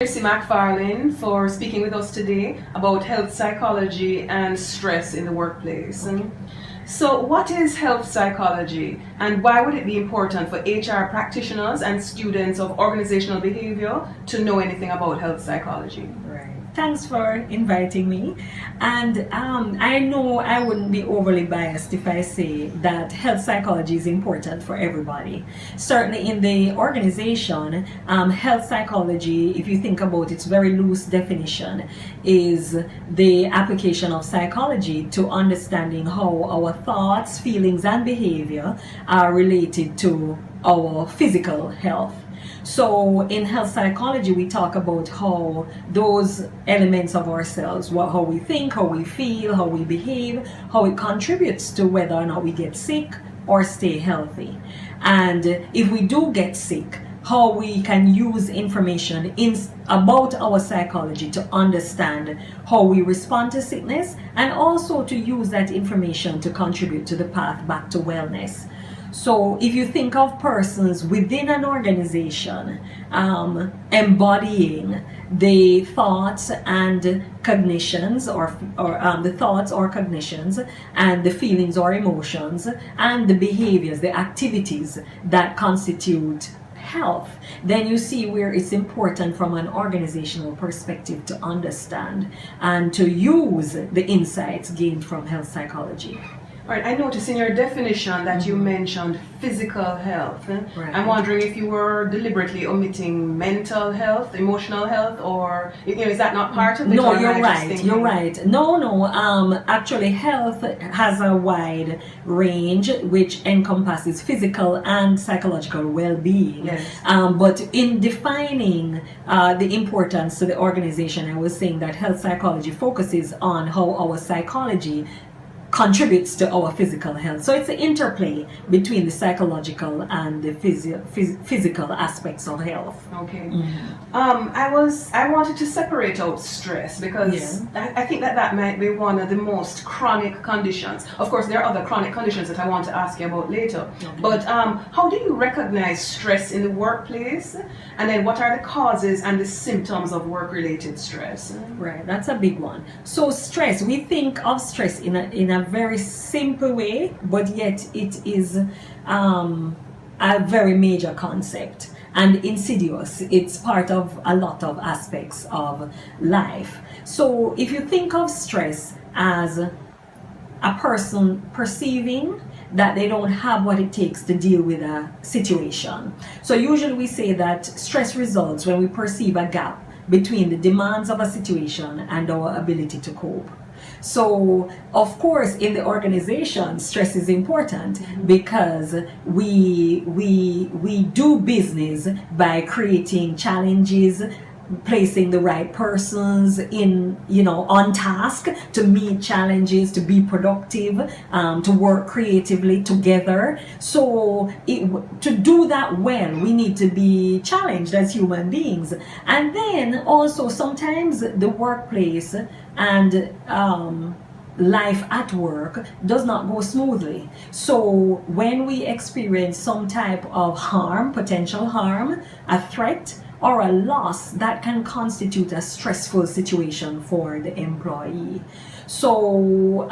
Tracy McFarlane for speaking with us today about health psychology and stress in the workplace. So what is health psychology, and why would it be important for HR practitioners and students of organizational behavior to know anything about health psychology? Right. Thanks for inviting me. And I know I wouldn't be overly biased if I say that health psychology is important for everybody. Certainly in the organization, health psychology, if you think about its very loose definition, is the application of psychology to understanding how our thoughts, feelings, and behavior are related to our physical health. So in health psychology, we talk about how those elements of ourselves, how we think, how we feel, how we behave, how it contributes to whether or not we get sick or stay healthy. And if we do get sick, how we can use information about our psychology to understand how we respond to sickness, and also to use that information to contribute to the path back to wellness. So if you think of persons within an organization embodying the thoughts and cognitions or the thoughts or cognitions and the feelings or emotions and the behaviors, the activities that constitute health, then you see where it's important from an organizational perspective to understand and to use the insights gained from health psychology. All right, I noticed in your definition that you mentioned physical health. Right. I'm wondering if you were deliberately omitting mental health, emotional health, or is that not part of it? No, you're right. You're right. No. Actually, health has a wide range which encompasses physical and psychological well-being. Yes. But in defining the importance to the organization, I was saying that health psychology focuses on how our psychology contributes to our physical health. So it's the interplay between the psychological and the physical aspects of health. Okay. I wanted to separate out stress because I think that might be one of the most chronic conditions. Of course, there are other chronic conditions that I want to ask you about later. Okay. But how do you recognize stress in the workplace? And then what are the causes and the symptoms of work-related stress? Right, that's a big one. So stress, we think of stress in a very simple way, but yet it is a very major concept and insidious. It's part of a lot of aspects of life. So if you think of stress as a person perceiving that they don't have what it takes to deal with a situation. So usually we say that stress results when we perceive a gap between the demands of a situation and our ability to cope. So, of course, in the organization, stress is important because we do business by creating challenges, placing the right persons on task to meet challenges, to be productive, to work creatively together. So to do that well, we need to be challenged as human beings. And then also sometimes the workplace and life at work does not go smoothly. So when we experience some type of harm, potential harm, a threat, or a loss, that can constitute a stressful situation for the employee. So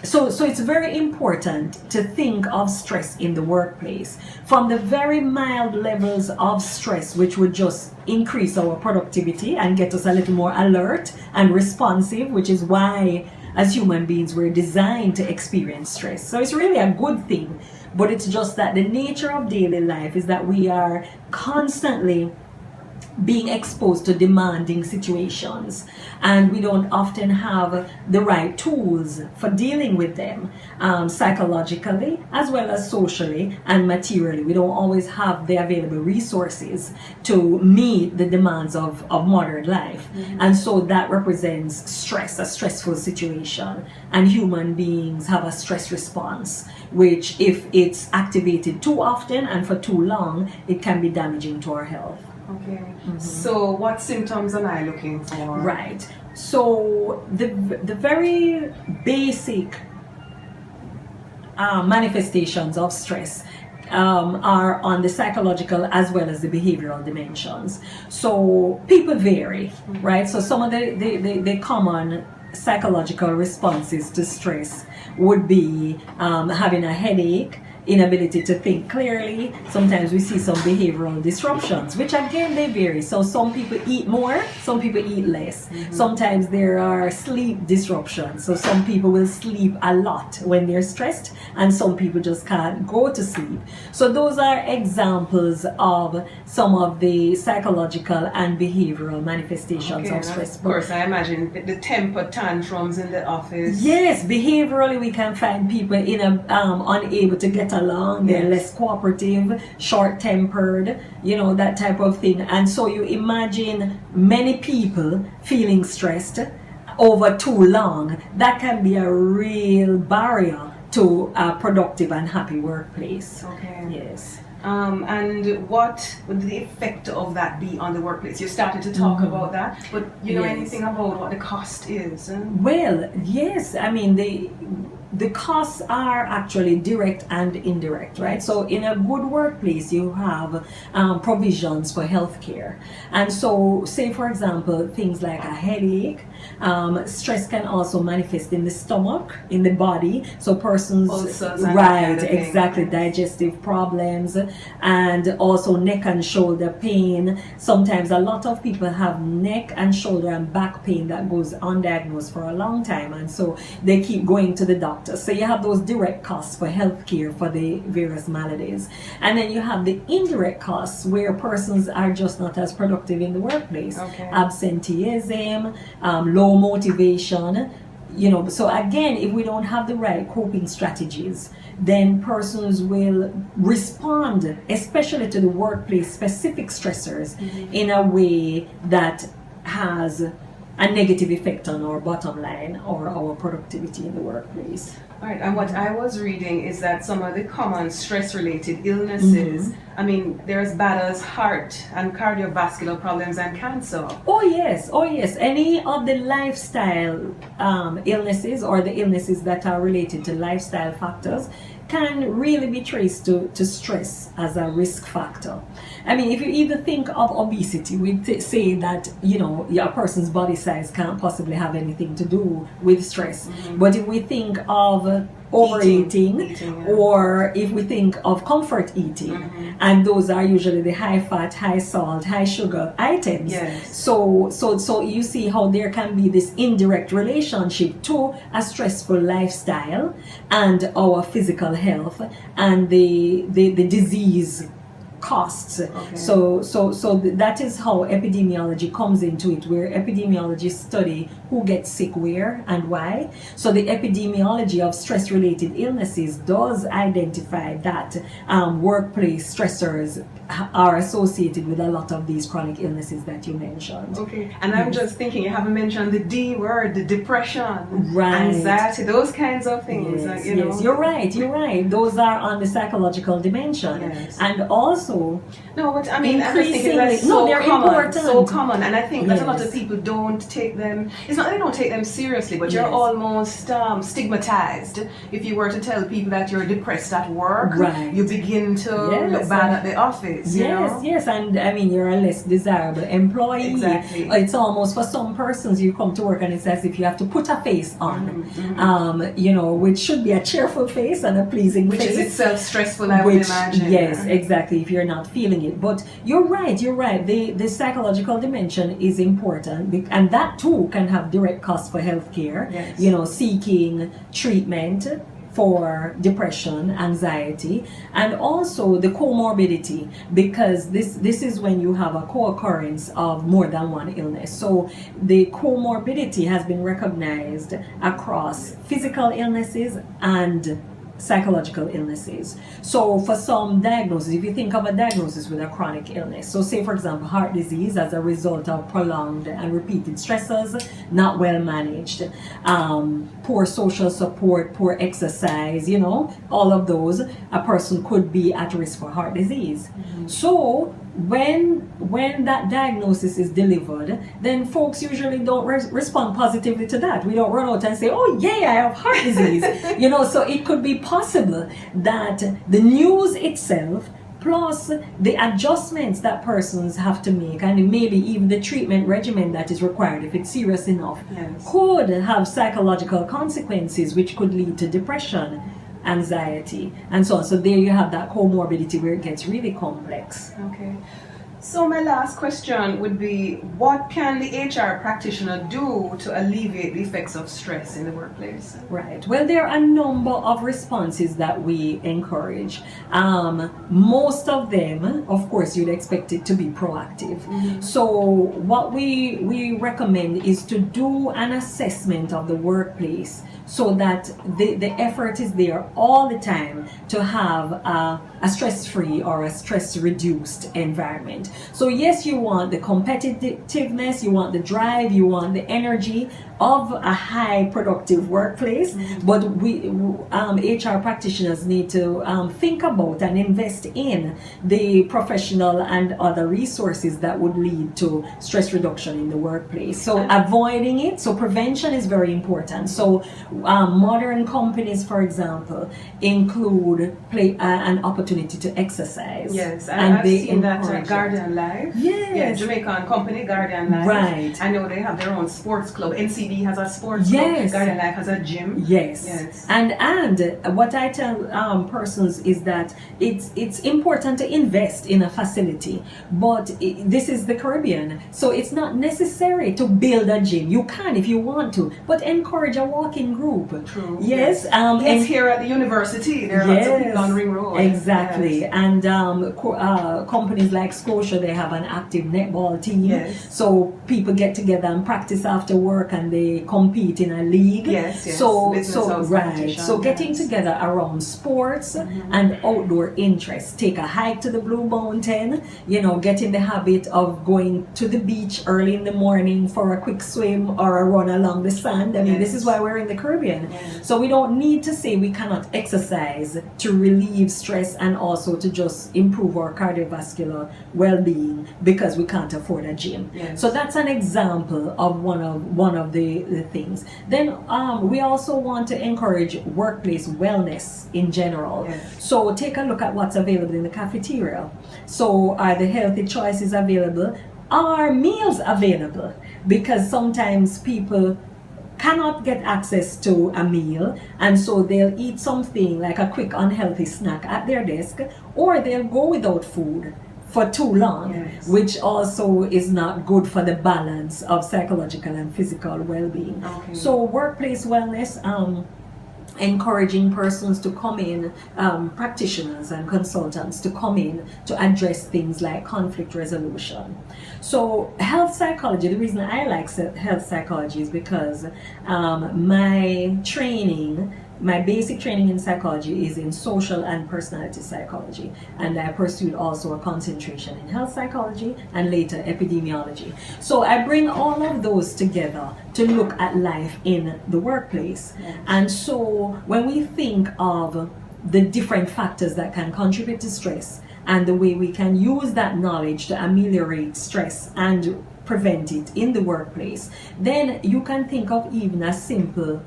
it's very important to think of stress in the workplace from the very mild levels of stress, which would just increase our productivity and get us a little more alert and responsive, which is why as human beings we're designed to experience stress. So it's really a good thing, but it's just that the nature of daily life is that we are constantly being exposed to demanding situations, and we don't often have the right tools for dealing with them, psychologically as well as socially and materially. We don't always have the available resources to meet the demands of modern life. And so that represents stress, a stressful situation, and human beings have a stress response, which if it's activated too often and for too long, it can be damaging to our health. Okay. So what symptoms am I looking for? Right. So the very basic manifestations of stress are on the psychological as well as the behavioral dimensions. So people vary, right? So some of the common psychological responses to stress would be having a headache, inability to think clearly. Sometimes we see some behavioral disruptions, which again they vary. So some people eat more, some people eat less. Sometimes there are sleep disruptions. So some people will sleep a lot when they're stressed, and some people just can't go to sleep. So those are examples of some of the psychological and behavioral manifestations of stress. Of course, I imagine the temper tantrums in the office. Yes, behaviorally we can find people in a unable to get along, they're less cooperative, short-tempered, that type of thing. And so you imagine many people feeling stressed over too long. That can be a real barrier to a productive and happy workplace. Okay. Yes. And what would the effect of that be on the workplace? You started to talk about that, but you know anything about what the cost is? Well, yes. I mean, the costs are actually direct and indirect, right? So in a good workplace, you have provisions for healthcare. And so, say for example, things like a headache, stress can also manifest in the stomach, in the body. So persons, right, exactly, digestive problems, and also neck and shoulder pain. Sometimes a lot of people have neck and shoulder and back pain that goes undiagnosed for a long time, and so they keep going to the doctor. So you have those direct costs for healthcare for the various maladies. And then you have the indirect costs where persons are just not as productive in the workplace. Absenteeism, low motivation, so again, if we don't have the right coping strategies, then persons will respond, especially to the workplace specific stressors, in a way that has a negative effect on our bottom line or our productivity in the workplace. All right, and what I was reading is that some of the common stress-related illnesses, I mean, they're as bad as heart and cardiovascular problems and cancer. Oh yes. Any of the lifestyle illnesses or the illnesses that are related to lifestyle factors can really be traced to stress as a risk factor. I mean, if you even think of obesity, we say that, a person's body size can't possibly have anything to do with stress. But if we think of overeating, or if we think of comfort eating, and those are usually the high fat, high salt, high sugar items. So you see how there can be this indirect relationship to a stressful lifestyle and our physical health and the disease costs. So that is how epidemiology comes into it, where epidemiologists study who gets sick where and why. So the epidemiology of stress-related illnesses does identify that workplace stressors are associated with a lot of these chronic illnesses that you mentioned. Okay, and I'm just thinking, you haven't mentioned the D word, the depression, anxiety, those kinds of things. Yes, you're right. Those are on the psychological dimension. And also, no, but I mean, I'm just thinking that's so common, and I think that a lot of people don't take them. It's not that they don't take them seriously, but you're almost stigmatized if you were to tell people that you're depressed at work. You begin to look bad at the office. Yes, and I mean, you're a less desirable employee. Exactly. It's almost, for some persons, you come to work and it's as if you have to put a face on, which should be a cheerful face and a pleasing face. Which is itself stressful, I would imagine. Yes, exactly, if you're not feeling it. But you're right. The psychological dimension is important, and that too can have direct costs for healthcare. Seeking treatment for depression, anxiety, and also the comorbidity, because this is when you have a co-occurrence of more than one illness. So the comorbidity has been recognized across physical illnesses and psychological illnesses. So for some diagnoses, if you think of a diagnosis with a chronic illness, so say for example heart disease as a result of prolonged and repeated stressors, not well managed, poor social support, poor exercise, all of those, a person could be at risk for heart disease. So when that diagnosis is delivered, then folks usually don't respond positively to that. We don't run out and say, oh yeah, I have heart disease. So it could be possible that the news itself plus the adjustments that persons have to make, and maybe even the treatment regimen that is required if it's serious enough, could have psychological consequences which could lead to depression, anxiety, and so on. So there you have that comorbidity where it gets really complex. Okay. So my last question would be, what can the HR practitioner do to alleviate the effects of stress in the workplace? Right. Well, there are a number of responses that we encourage. Most of them, of course, you'd expect it to be proactive. So what we recommend is to do an assessment of the workplace so that the effort is there all the time to have a stress-free or a stress-reduced environment. So yes, you want the competitiveness, you want the drive, you want the energy of a high productive workplace, but we HR practitioners need to think about and invest in the professional and other resources that would lead to stress reduction in the workplace. So avoiding it, so prevention is very important. So modern companies, for example, include an opportunity to exercise. Yes, and I've seen that Guardian Life. Yes. Yeah, Jamaican company, Guardian Life. Right. I know they have their own sports club. NCB has a sports Yes. club. Guardian Life has a gym. Yes. Yes. And what I tell persons is that it's important to invest in a facility, but this is the Caribbean, so it's not necessary to build a gym. You can if you want to, but encourage a walking group. True. Yes. And here at the university, there are lots of people on Ring Road. Exactly. Yes. And companies like Scotia, they have an active netball team. Yes. So people get together and practice after work, and they compete in a league. Yes, yes. So right. competition, So getting together around sports and outdoor interests. Take a hike to the Blue Mountain. Get in the habit of going to the beach early in the morning for a quick swim or a run along the sand. I mean, this is why we're in the Caribbean. Yes. So we don't need to say we cannot exercise to relieve stress and also to just improve our cardiovascular well-being because we can't afford a gym. Yes. So that's an example of one of the things. Then we also want to encourage workplace wellness in general. Yes. So take a look at what's available in the cafeteria. So are the healthy choices available? Are meals available? Because sometimes people cannot get access to a meal, and so they'll eat something like a quick unhealthy snack at their desk, or they'll go without food for too long, which also is not good for the balance of psychological and physical well-being. Okay. So workplace wellness, encouraging persons to come in, practitioners and consultants to come in to address things like conflict resolution. So health psychology, the reason I like health psychology is because my basic training in psychology is in social and personality psychology, and I pursued also a concentration in health psychology and later epidemiology. So I bring all of those together to look at life in the workplace. And so when we think of the different factors that can contribute to stress and the way we can use that knowledge to ameliorate stress and prevent it in the workplace, then you can think of even a simple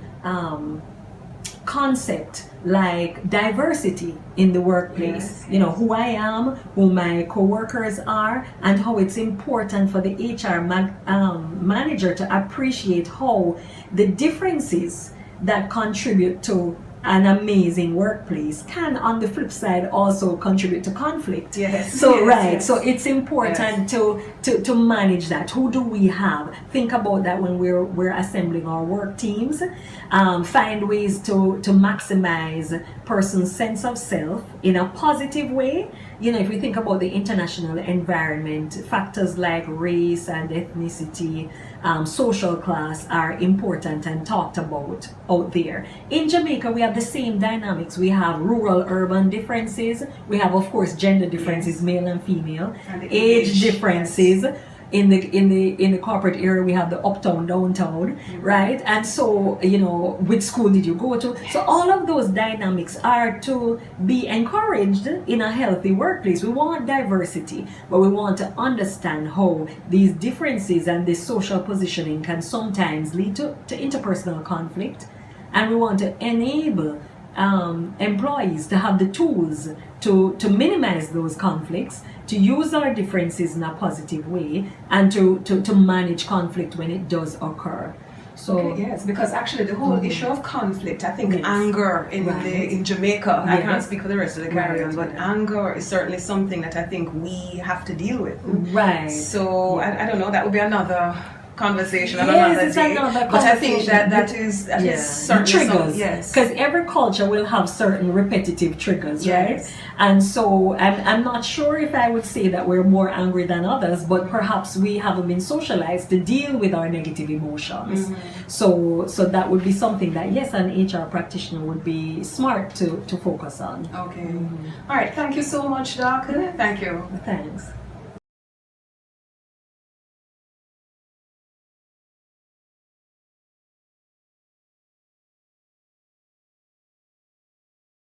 concept like diversity in the workplace. Who I am, who my co-workers are, and how it's important for the HR manager to appreciate how the differences that contribute to an amazing workplace can, on the flip side, also contribute to conflict. Yes. So yes. So it's important to manage that. Who do we have? Think about that when we're assembling our work teams. Find ways to maximize person's sense of self in a positive way. If we think about the international environment, factors like race and ethnicity, social class are important and talked about out there. In Jamaica, we have the same dynamics. We have rural-urban differences. We have, of course, gender differences, male and female, and age differences. In the corporate area, we have the uptown, downtown, right? And so, which school did you go to? So all of those dynamics are to be encouraged in a healthy workplace. We want diversity, but we want to understand how these differences and this social positioning can sometimes lead to interpersonal conflict. And we want to enable employees to have the tools to minimize those conflicts, to use our differences in a positive way, and to manage conflict when it does occur. So okay, yes, because actually the whole issue of conflict, I think anger in Jamaica, I can't speak for the rest of the Caribbean, but anger is certainly something that I think we have to deal with. Right. So I don't know, that would be another conversation on another day. But I think that is certainly triggers. Yes. Because every culture will have certain repetitive triggers, right? And so I'm not sure if I would say that we're more angry than others, but perhaps we haven't been socialized to deal with our negative emotions. So that would be something that, yes, an HR practitioner would be smart to focus on. Okay. All right. Thank you so much, Doc. Thank you. Thanks.